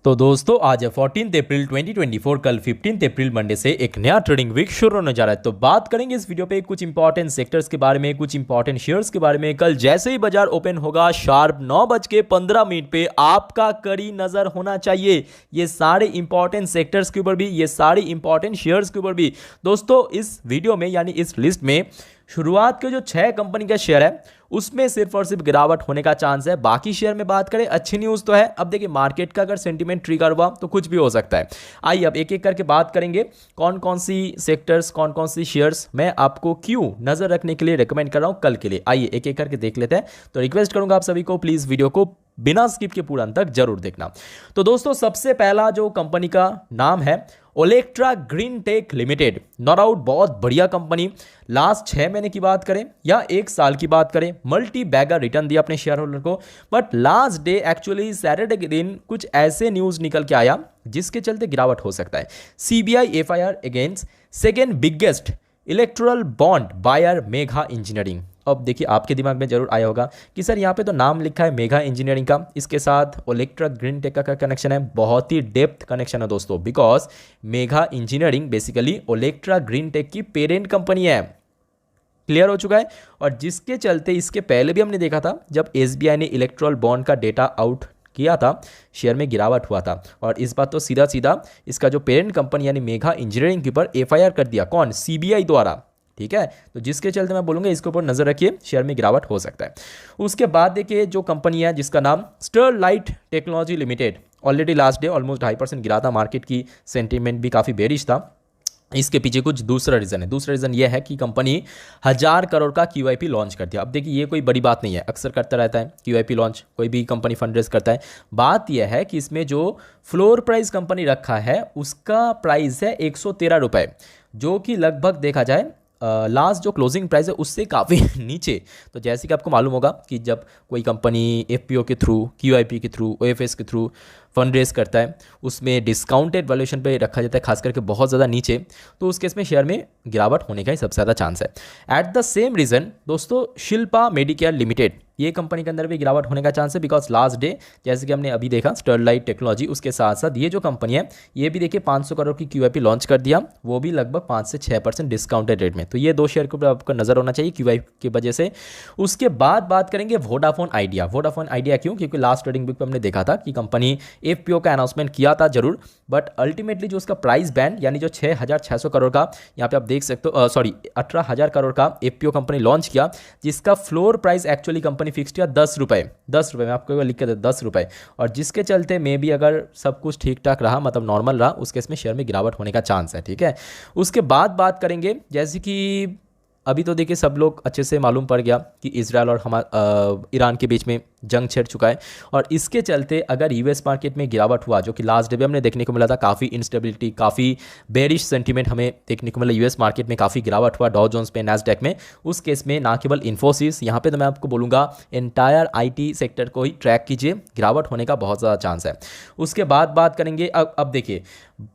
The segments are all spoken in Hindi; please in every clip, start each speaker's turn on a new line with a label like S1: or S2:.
S1: तो दोस्तों आज है 14 अप्रैल 2024। कल 15 अप्रैल मंडे से एक नया ट्रेडिंग वीक शुरू होने जा रहा है। तो बात करेंगे इस वीडियो पे कुछ इंपॉर्टेंट सेक्टर्स के बारे में, कुछ इंपॉर्टेंट शेयर्स के बारे में। कल जैसे ही बाजार ओपन होगा शार्प 9:15 पे आपका कड़ी नजर होना चाहिए ये सारे इंपॉर्टेंट सेक्टर्स के ऊपर भी, ये सारे इंपॉर्टेंट शेयर्स के ऊपर भी। दोस्तों इस वीडियो में यानी इस लिस्ट में शुरुआत के जो 6 कंपनी का शेयर है उसमें सिर्फ और सिर्फ गिरावट होने का चांस है। बाकी शेयर में बात करें, अच्छी न्यूज़ तो है। अब देखिए मार्केट का अगर सेंटीमेंट ट्रिगर हुआ तो कुछ भी हो सकता है। आइए अब एक एक करके बात करेंगे कौन कौन सी सेक्टर्स, कौन कौन सी शेयर्स मैं आपको क्यों नजर रखने के लिए रिकमेंड कर रहा हूं कल के लिए। आइए एक एक करके देख लेते हैं। तो रिक्वेस्ट करूंगा आप सभी को प्लीज़ वीडियो को बिना स्किप के पूरा अंत तक जरूर देखना। तो दोस्तों सबसे पहला जो कंपनी का नाम है Olectra green tech limited. No doubt बहुत बढ़िया कंपनी। लास्ट 6 महीने की बात करें या 1 साल की बात करें, मल्टी बैगर रिटर्न दिया अपने शेयर होल्डर को। But last day actually Saturday के दिन कुछ ऐसे न्यूज निकल के आया जिसके चलते गिरावट हो सकता है। CBI FIR against second biggest electoral bond buyer Megha engineering. अब देखिए आपके दिमाग में जरूर आया होगा कि सर यहाँ पे तो नाम लिखा है मेघा इंजीनियरिंग का, इसके साथ ओलेक्ट्रा ग्रीन टेक का कनेक्शन है। बहुत ही डेप्थ कनेक्शन है दोस्तों, because Megha engineering basically Olectra green tech की पेरेंट कंपनी है। क्लियर हो चुका है। और जिसके चलते इसके पहले भी हमने देखा था जब एसबीआई ने इलेक्ट्रल बॉन्ड का डेटा आउट किया था शेयर में गिरावट हुआ था। और इस बार तो सीधा सीधा इसका जो पेरेंट कंपनी यानी मेघा इंजीनियरिंग के ऊपर एफआईआर कर दिया, कौन? सीबीआई द्वारा। ठीक है, तो जिसके चलते मैं बोलूंगा इसके ऊपर नजर रखिए, शेयर में गिरावट हो सकता है। उसके बाद देखिए जो कंपनी है जिसका नाम Sterlite technology limited. Already last day almost 2.5% गिरा था, मार्केट की सेंटीमेंट भी काफ़ी बेरिश था। इसके पीछे कुछ दूसरा रीज़न है। दूसरा रीज़न ये है कि कंपनी 1000 करोड़ का क्यूआईपी लॉन्च कर दिया। अब देखिए ये कोई बड़ी बात नहीं है, अक्सर करता रहता है क्यूआईपी लॉन्च, कोई भी कंपनी फंड रेज करता है। बात यह है कि इसमें जो फ्लोर प्राइस कंपनी रखा है उसका प्राइस है 113 रुपये, जो कि लगभग देखा जाए लास्ट जो क्लोजिंग प्राइस है उससे काफ़ी नीचे। तो जैसे कि आपको मालूम होगा कि जब कोई कंपनी एफपीओ के थ्रू, क्यूआईपी के थ्रू, ओएफएस के थ्रू फंड रेज करता है उसमें डिस्काउंटेड वैल्यूएशन पे रखा जाता है, खास करके बहुत ज़्यादा नीचे, तो उस केस में शेयर में गिरावट होने का ही सबसे ज़्यादा चांस है। एट द सेम रीज़न दोस्तों शिल्पा मेडिकेयर लिमिटेड, ये कंपनी के अंदर भी गिरावट होने का चांस है। बिकॉज लास्ट डे जैसे कि हमने अभी देखा स्टरलाइट टेक्नोलॉजी, उसके साथ साथ ये जो कंपनी है ये भी देखिए 500 करोड़ की क्यूआईपी लॉन्च कर दिया, वो भी लगभग 5 से 6% डिस्काउंटेड रेट में। तो ये 2 शेयर के ऊपर आपको नजर होना चाहिए क्यूआईपी की वजह से। उसके बाद बात करेंगे वोडाफोन आइडिया। वोडाफोन आइडिया क्यों? क्योंकि लास्ट ट्रेडिंग वीक पे हमने देखा था कि कंपनी एफपीओ का अनाउंसमेंट किया था जरूर, बट अल्टीमेटली जो उसका प्राइस बैंड यानी जो 6,600 करोड़ का यहाँ पे आप देख सकते हो, सॉरी 18,000 करोड़ का एफपीओ कंपनी लॉन्च किया, जिसका floor price actually company fix किया 10 रुपये। 10 रुपये में आपको लिख के दे 10 रुपये। और जिसके चलते मे भी अगर सब कुछ ठीक ठाक रहा, मतलब नॉर्मल रहा, उस केस में शेयर में गिरावट होने का चांस है। ठीक है, उसके बाद बात करेंगे जैसे कि अभी तो देखिए सब लोग अच्छे से मालूम पड़ गया कि इजराइल और ईरान के बीच में जंग छिड़ चुका है। और इसके चलते अगर यूएस मार्केट में गिरावट हुआ, जो कि लास्ट डे भी हमने देखने को मिला था, काफ़ी इंस्टेबिलिटी, काफ़ी बेरिश सेंटीमेंट हमें देखने को मिला, यूएस मार्केट में काफ़ी गिरावट हुआ, डॉ जोन्स पे, नैस्डैक में। उस केस में ना केवल इन्फोसिस, यहाँ पे तो मैं आपको बोलूँगा एंटायर आईटी सेक्टर को ही ट्रैक कीजिए, गिरावट होने का बहुत ज़्यादा चांस है। उसके बाद बात करेंगे अब देखिए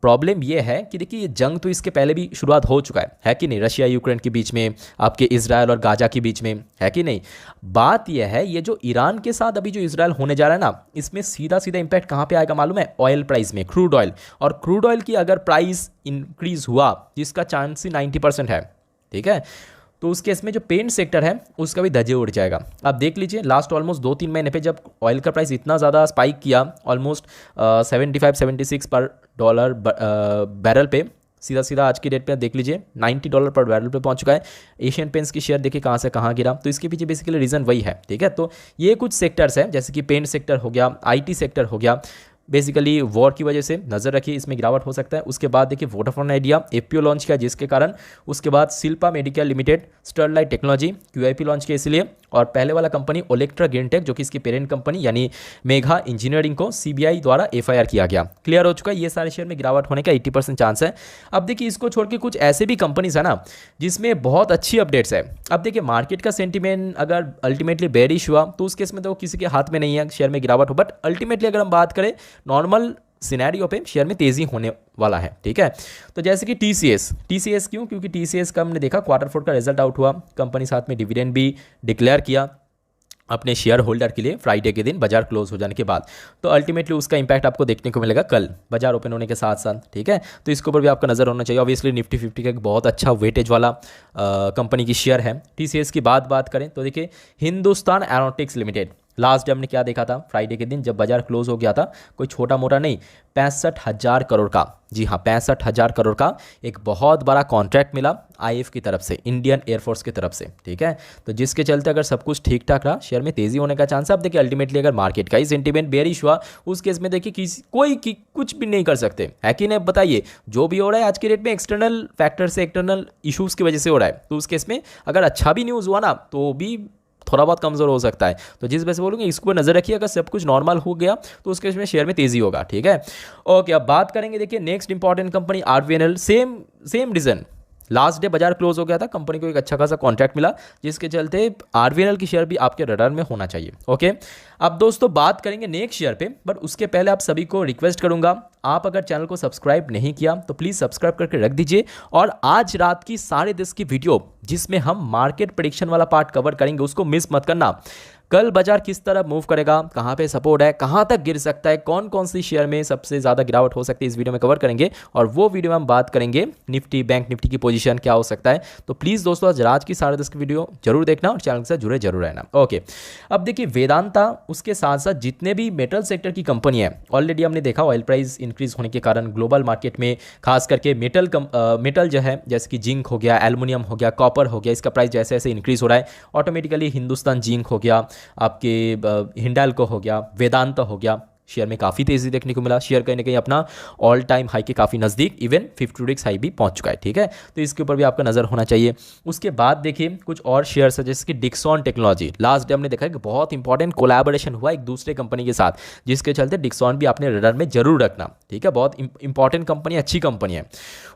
S1: प्रॉब्लम यह है कि देखिए ये जंग तो इसके पहले भी शुरुआत हो चुका है कि नहीं, रशिया यूक्रेन के बीच में, आपके इजराइल और गाजा के बीच में, है कि नहीं। बात यह है ये जो ईरान के साथ अभी जो इजराइल होने जा रहा है ना, इसमें सीधा सीधा इंपैक्ट कहाँ पे आएगा मालूम है? ऑयल प्राइस में, क्रूड ऑयल। और क्रूड ऑयल की अगर प्राइस इंक्रीज हुआ जिसका चांस ही 90% है, ठीक है, तो उस केस में जो पेंट सेक्टर है उसका भी धज्जे उड़ जाएगा। आप देख लीजिए लास्ट ऑलमोस्ट 2-3 महीने पे जब ऑयल का प्राइस इतना ज़्यादा स्पाइक किया, ऑलमोस्ट 75-76 पर डॉलर बैरल पे, सीधा सीधा आज की डेट पे देख लीजिए $90 पर बैरल पे पहुंच चुका है। एशियन पेंट्स की शेयर देखिए कहाँ से कहाँ गिरा, तो इसके पीछे बेसिकली रीज़न वही है। ठीक है, तो ये कुछ सेक्टर्स हैं जैसे कि पेंट सेक्टर हो गया, आईटी सेक्टर हो गया, बेसिकली वॉर की वजह से नजर रखिए, इसमें गिरावट हो सकता है। उसके बाद देखिए वोडाफोन आइडिया एफपीओ लॉन्च किया जिसके कारण, उसके बाद Shilpa Medicare limited, Sterlite technology QIP launch किया इसलिए, और पहले वाला कंपनी ओलेक्ट्रा ग्रीन टेक जो कि इसकी पेरेंट कंपनी यानी मेघा इंजीनियरिंग को सीबीआई द्वारा एफआईआर किया गया। क्लियर हो चुका है, ये सारे शेयर में गिरावट होने का 80% चांस है। अब देखिए इसको छोड़ के कुछ ऐसे भी कंपनीज है ना जिसमें बहुत अच्छी अपडेट्स है। अब देखिए मार्केट का सेंटीमेंट अगर अल्टीमेटली बेरिश हुआ तो उस केस में तो किसी के हाथ में नहीं है शेयर में गिरावट हो, बट अल्टीमेटली अगर हम बात करें नॉर्मल सिनेरियो पे शेयर में तेजी होने वाला है। ठीक है, तो जैसे कि टीसीएस क्यों? क्योंकि टीसीएस का हमने देखा क्वार्टर 4 का रिजल्ट आउट हुआ, कंपनी साथ में डिविडेंड भी डिक्लेयर किया। अपने शेयर होल्डर के लिए फ्राइडे के दिन बाजार क्लोज हो जाने के बाद। तो अल्टीमेटली उसका इंपैक्ट आपको देखने को मिलेगा कल बाजार ओपन होने के साथ साथ, ठीक है। तो इसके ऊपर भी आपका नज़र होना चाहिए। ऑब्वियसली निफ्टी 50 का एक बहुत अच्छा वेटेज वाला कंपनी की शेयर है। टीसीएस की बात करें तो देखिए Hindustan aeronautics limited, last day हमने क्या देखा था फ्राइडे के दिन जब बाजार क्लोज हो गया था, कोई छोटा मोटा नहीं, 65,000 करोड़ का, जी हाँ 65,000 करोड़ का एक बहुत बड़ा कॉन्ट्रैक्ट मिला आईएफ की तरफ से, इंडियन एयरफोर्स की तरफ से, ठीक है। तो जिसके चलते अगर सब कुछ ठीक ठाक रहा शेयर में तेजी होने का चांस है। अब देखिए अल्टीमेटली अगर मार्केट का ही सेंटीमेंट बेयरिश हुआ उस केस में देखिए कुछ भी नहीं कर सकते, है कि नहीं। बताइए जो भी हो रहा है आज के डेट में एक्सटर्नल फैक्टर से, एक्सटर्नल इशूज़ की वजह से हो रहा है, तो उस केस में अगर अच्छा भी न्यूज़ हुआ ना तो भी थोड़ा बहुत कमज़ोर हो सकता है। तो जिस वजह से बोलूँगा इसको नज़र रखिए, अगर सब कुछ नॉर्मल हो गया तो उसके में शेयर में तेज़ी होगा, ठीक है। ओके, अब बात करेंगे देखिए next important company RVNL. Same reason, last day बाजार क्लोज हो गया था, कंपनी को एक अच्छा खासा कॉन्ट्रैक्ट मिला जिसके चलते आरवीएनएल की शेयर भी आपके रडार में होना चाहिए। ओके, अब दोस्तों बात करेंगे नेक्स्ट शेयर पे, बट उसके पहले आप सभी को रिक्वेस्ट करूंगा, आप अगर चैनल को सब्सक्राइब नहीं किया तो प्लीज़ सब्सक्राइब करके रख दीजिए। और आज रात की 10:30 की वीडियो जिसमें हम मार्केट प्रेडिक्शन वाला पार्ट कवर करेंगे उसको मिस मत करना। कल बाजार किस तरह मूव करेगा, कहाँ पे सपोर्ट है, कहाँ तक गिर सकता है, कौन कौन सी शेयर में सबसे ज़्यादा गिरावट हो सकती है, इस वीडियो में कवर करेंगे। और वो वीडियो में हम बात करेंगे निफ्टी, बैंक निफ्टी की पोजीशन क्या हो सकता है। तो प्लीज़ दोस्तों आज रात की 10:30 की वीडियो जरूर देखना और चैनल के साथ जुड़े जरूर रहना। ओके, अब देखिए वेदांता, उसके साथ साथ जितने भी मेटल सेक्टर की कंपनी है, ऑलरेडी हमने देखा ऑयल प्राइस इंक्रीज होने के कारण ग्लोबल मार्केट में खास करके मेटल जो है जैसे कि जिंक हो गया, एल्युमिनियम हो गया, कॉपर हो गया, इसका प्राइस जैसे जैसे इंक्रीज हो रहा है ऑटोमेटिकली हिंदुस्तान जिंक हो गया, आपके हिंडाल्को हो गया, वेदांता हो गया, शेयर में काफ़ी तेज़ी देखने को मिला। शेयर कहीं ना कहीं अपना ऑल टाइम हाई के काफ़ी नज़दीक, इवन 50 डेज हाई भी पहुंच चुका है, ठीक है। तो इसके ऊपर भी आपका नज़र होना चाहिए। उसके बाद देखिए कुछ और शेयर्स है जैसे कि डिक्सॉन टेक्नोलॉजी, लास्ट डे हमने देखा कि बहुत इंपॉर्टेंट कोलैबोरेशन हुआ एक दूसरे कंपनी के साथ, जिसके चलते डिक्सॉन भी आपने रडार में जरूर रखना, ठीक है। बहुत इंपॉर्टेंट कंपनी, अच्छी कंपनी है।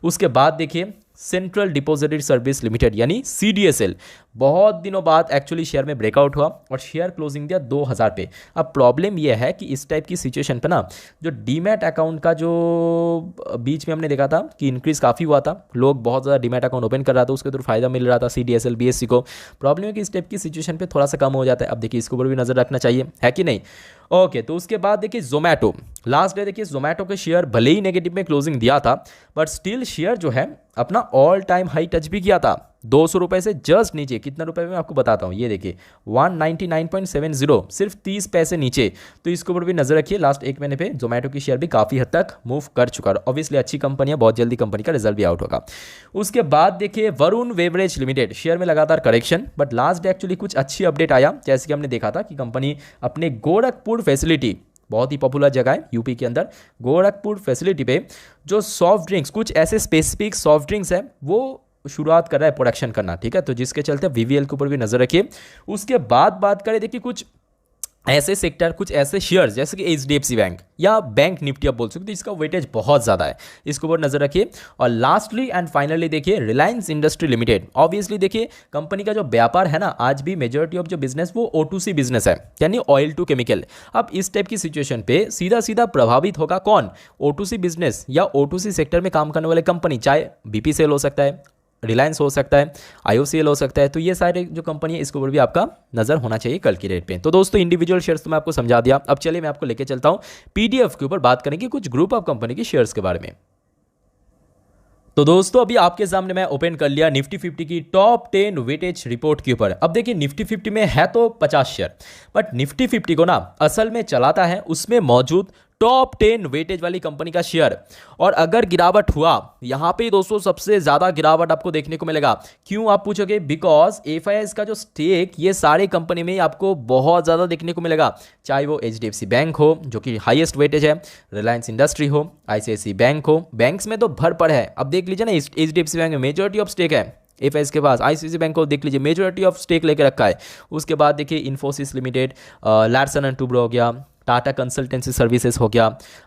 S1: उसके बाद देखिए सेंट्रल डिपॉजिटरी सर्विस लिमिटेड यानी सीडीएसएल, बहुत दिनों बाद एक्चुअली शेयर में ब्रेकआउट हुआ और शेयर क्लोजिंग दिया 2000 पे। अब प्रॉब्लम यह है कि इस टाइप की सिचुएशन पे ना जो डीमैट अकाउंट का जो बीच में हमने देखा था कि इंक्रीज काफ़ी हुआ था, लोग बहुत ज़्यादा डीमैट अकाउंट ओपन कर रहा था, उसके थ्रू फायदा मिल रहा था सीडीएसएल बीएससी को। प्रॉब्लम है कि इस टाइप की सिचुएशन पे थोड़ा सा कम हो जाता है। अब देखिए इसके ऊपर भी नज़र रखना चाहिए, है कि नहीं। ओके, तो उसके बाद देखिए जोमेटो, लास्ट डे देखिए जोमेटो के शेयर भले ही नेगेटिव में क्लोजिंग दिया था बट स्टिल शेयर जो है अपना ऑल टाइम हाई टच भी किया था 200 रुपये से जस्ट नीचे। कितना रुपए में आपको बताता हूँ, ये देखिए 199.70, सिर्फ 30 पैसे नीचे। तो इसके ऊपर भी नजर रखिए, लास्ट एक महीने पे जोमेटो की शेयर भी काफ़ी हद तक मूव कर चुका है। ऑब्वियसली अच्छी कंपनी है, बहुत जल्दी कंपनी का रिजल्ट भी आउट होगा। उसके बाद देखिए वरुण बेवरेज लिमिटेड, शेयर में लगातार correction but last day actually कुछ अच्छी अपडेट आया, जैसे कि हमने देखा था कि कंपनी अपने गोरखपुर फैसिलिटी, बहुत ही पॉपुलर जगह है यूपी के अंदर, गोरखपुर फैसिलिटी पे जो सॉफ्ट ड्रिंक्स, कुछ ऐसे स्पेसिफिक सॉफ्ट ड्रिंक्स है वो शुरुआत कर रहा है प्रोडक्शन करना, ठीक है। तो जिसके चलते वीवीएल के ऊपर भी नजर रखिए। उसके बाद बात करें देखिए कुछ ऐसे सेक्टर, कुछ ऐसे शेयर्स जैसे कि एचडीएफसी बैंक या बैंक निफ्टी आप बोल सकते हो, इसका वेटेज बहुत ज़्यादा है, इसके ऊपर नजर रखिए। और लास्टली एंड फाइनली देखिए रिलायंस इंडस्ट्री लिमिटेड। ऑब्वियसली देखिए कंपनी का जो व्यापार है ना, आज भी मेजॉरिटी ऑफ जो बिजनेस वो O2C बिजनेस है, यानी ऑयल टू केमिकल। अब इस टाइप की सिचुएशन पे सीधा सीधा प्रभावित होगा कौन, O2C बिजनेस या O2C सेक्टर में काम करने वाले कंपनी, चाहे बीपीसीएल हो सकता है, रिलायंस हो सकता है, आईओसीएल हो सकता है। तो ये सारे जो कंपनी है इसके ऊपर भी आपका नजर होना चाहिए कल की रेट पे। तो दोस्तों इंडिविजुअल शेयर्स तो मैं आपको समझा दिया, अब चलिए मैं आपको लेके चलता हूं पीडीएफ के ऊपर, बात करेंगे कुछ ग्रुप ऑफ कंपनी के शेयर्स के बारे में। तो दोस्तों अभी आपके सामने मैं ओपन कर लिया निफ्टी 50 की टॉप 10 वेटेज रिपोर्ट के ऊपर। अब देखिए निफ्टी 50 में है तो 50 शेयर, बट निफ्टी 50 को ना असल में चलाता है उसमें मौजूद टॉप 10 वेटेज वाली कंपनी का शेयर। और अगर गिरावट हुआ यहां पे दोस्तों सबसे ज्यादा गिरावट आपको देखने को मिलेगा। क्यों आप पूछोगे, बिकॉज एफआईआईएस का जो स्टेक ये सारे कंपनी में आपको बहुत ज्यादा देखने को मिलेगा, चाहे वो एचडीएफसी बैंक हो जो कि हाईएस्ट वेटेज है, रिलायंस इंडस्ट्री हो, आईसीआईसीआई बैंक हो, बैंक्स में तो भर पड़ है। अब देख लीजिए ना एचडीएफसी बैंक में मेजॉरिटी ऑफ स्टेक है, एफआईआईएस के पास, आईसीआईसीआई बैंक को देख लीजिए मेजॉरिटी ऑफ स्टेक लेकर रखा है। उसके बाद देखिए Infosys limited, Larsen and Toubro हो गया, टाटा कंसल्टेंसी सर्विसेज हो गया,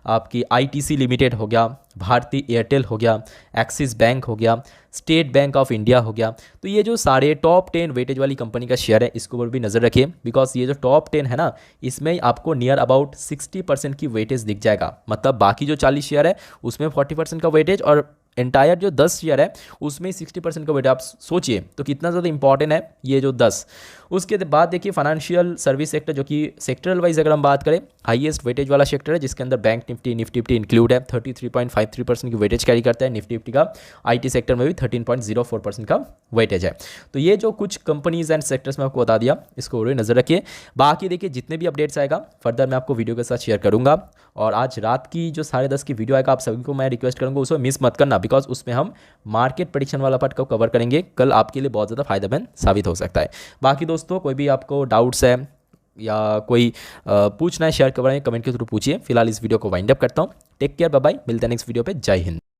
S1: आपकी आईटीसी लिमिटेड हो गया, भारती एयरटेल हो गया, एक्सिस बैंक हो गया, स्टेट बैंक ऑफ इंडिया हो गया। तो ये जो सारे टॉप 10 वेटेज वाली कंपनी का शेयर है इसके ऊपर भी नज़र रखिए, बिकॉज ये जो टॉप 10 है ना इसमें आपको नियर अबाउट 60% की वेटेज दिख जाएगा। मतलब बाकी जो 40 शेयर है उसमें 40% का वेटेज और एंटायर जो 10 शेयर है उसमें 60% का वेट, आप सोचिए तो कितना ज़्यादा इंपॉर्टेंट है ये जो 10। उसके बाद देखिए फाइनेंशियल सर्विस सेक्टर, जो कि सेक्टरल वाइज अगर हम बात करें हाईएस्ट वेटेज वाला सेक्टर है, जिसके अंदर बैंक निफ्टी, निफ्टी इंक्लूड है। 33.53% की वेटेज कैरी करता है निफ्टी का। आईटी सेक्टर में भी 13.04% का वेटेज है। तो ये जो कुछ कंपनीज एंड सेक्टर्स में आपको बता दिया, इसको नज़र रखिए। बाकी देखिए जितने भी अपडेट्स आएगा फर्दर मैं आपको वीडियो के साथ शेयर करूंगा। और आज रात की जो 10:30 की वीडियो आएगा, आप सभी को मैं रिक्वेस्ट करूंगा उसको मिस मत करना, बिकॉज उसमें हम मार्केट प्रेडिक्शन वाला पार्ट को कवर करेंगे। कल आपके लिए बहुत ज़्यादा फायदेमंद साबित हो सकता है। बाकी दोस्तों कोई भी आपको डाउट्स है या कोई पूछना है शेयर करवाएं, कमेंट के थ्रू पूछिए। फिलहाल इस वीडियो को वाइंड अप करता हूँ। टेक केयर, बाय बाय, मिलते हैं नेक्स्ट वीडियो पे। जय हिंद।